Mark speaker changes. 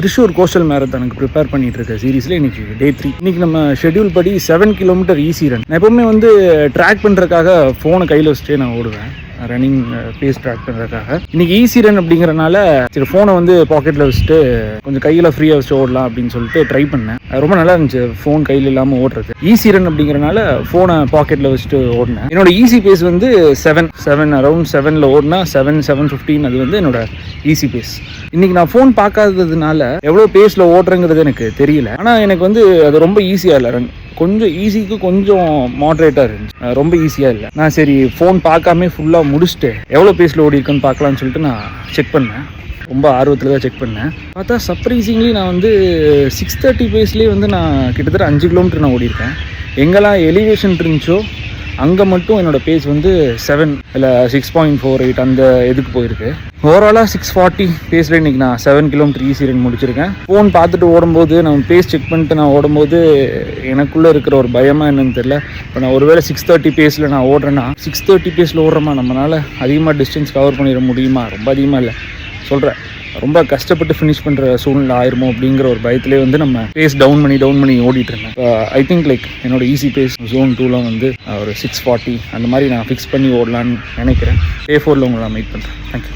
Speaker 1: Thrissur coastal மேரத்தானுக்கு prepare பண்ணிட்டு இருக்க சீரீஸில் இன்னைக்கு டே 3. இன்னைக்கு நம்ம ஷெட்யூல் படி 7 கிலோமீட்டர் ஈஸி ரன். நான் எப்பவுமே வந்து ட்ராக் பண்ணுறதுக்காக ஃபோனை கையில் வச்சுட்டே நான் ஓடுவேன், ரன்னிங் பேஸ் ட்ராக் பண்ணுறதுக்காக. இன்னைக்கு ஈஸி ரன் அப்படிங்கிறனால சரி ஃபோனை வந்து பாக்கெட்டில் வச்சுட்டு கொஞ்சம் கையில் ஃப்ரீயாக வச்சு ஓடலாம் அப்படின்னு சொல்லிட்டு ட்ரை பண்ணேன். ரொம்ப நல்லா இருந்துச்சு ஃபோன் கையில் இல்லாமல் ஓடுறது. ஈஸி ரன் அப்படிங்கிறனால ஃபோனை பாக்கெட்டில் வச்சுட்டு ஓடினேன். என்னோட ஈஸி பேஸ் வந்து 7 அரௌண்ட் 7ல் ஓடினா 7:15 அது வந்து என்னோட ஈஸி பேஸ். இன்னைக்கு நான் ஃபோன் பார்க்காததுனால எவ்வளோ பேஸில் ஓடுறேங்கிறது எனக்கு தெரியல. ஆனால் எனக்கு வந்து அது ரொம்ப ஈஸியாக இல்லை ரன். கொஞ்சம் ஈஸிக்கு கொஞ்சம் மாட்ரேட்டாக இருந்துச்சு, ரொம்ப ஈஸியாக இல்லை. நான் சரி ஃபோன் பார்க்காம ஃபுல்லாக முடிச்சுட்டு எவ்வளோ பேஸில் ஓடி இருக்குன்னு பார்க்கலான்னு சொல்லிட்டு நான் செக் பண்ணேன். ரொம்ப ஆர்வத்தில் தான் செக் பண்ணேன். பார்த்தா சர்ப்ரைசிங்லி நான் வந்து 6:30 பேஸ்லேயே வந்து நான் கிட்டத்தட்ட 5 கிலோமீட்டர் நான் ஓடிருக்கேன். எங்கெல்லாம் எலிவேஷன் இருந்துச்சோ அங்கே மட்டும் என்னோடய பேஸ் வந்து 7 இல்லை 6.48 அந்த இதுக்கு போயிருக்கு. ஓவராலாக 6:40 பேஸில் இன்றைக்கி நான் 7 கிலோமீட்டர் ஈஸி ரன் முடிச்சிருக்கேன். ஃபோன் பார்த்துட்டு ஓடும்போது நம்ம பேஸ் செக் பண்ணிட்டு நான் ஓடும்போது எனக்குள்ளே இருக்கிற ஒரு பயமாக என்னன்னு தெரியல. இப்போ நான் ஒருவேளை 6:30 பேஸில் நான் ஓடுறேன்னா 6:30 பேஸில் ஓடுறோமா நம்மளால் அதிகமாக டிஸ்டன்ஸ் கவர் பண்ணிட முடியுமா? ரொம்ப அதிகமாக இல்லை சொல்கிறேன், ரொம்ப கஷ்டப்பட்டு ஃபினிஷ் பண்ணுற சூழ்நிலை ஆயிருமோ அப்படிங்கிற ஒரு பயத்திலே வந்து நம்ம பேஸ் டவுன் பண்ணி ஓடிட்டு இருந்தேன். ஐ திங்க் லைக் என்னோட ஈஸி பேஸ் zone 2ல வந்து ஒரு 6:40 அந்த மாதிரி நான் ஃபிக்ஸ் பண்ணி ஓடலான்னு நினைக்கிறேன். Day 4ல் உங்களை நான் மீட் பண்ணுறேன். தேங்க்யூ.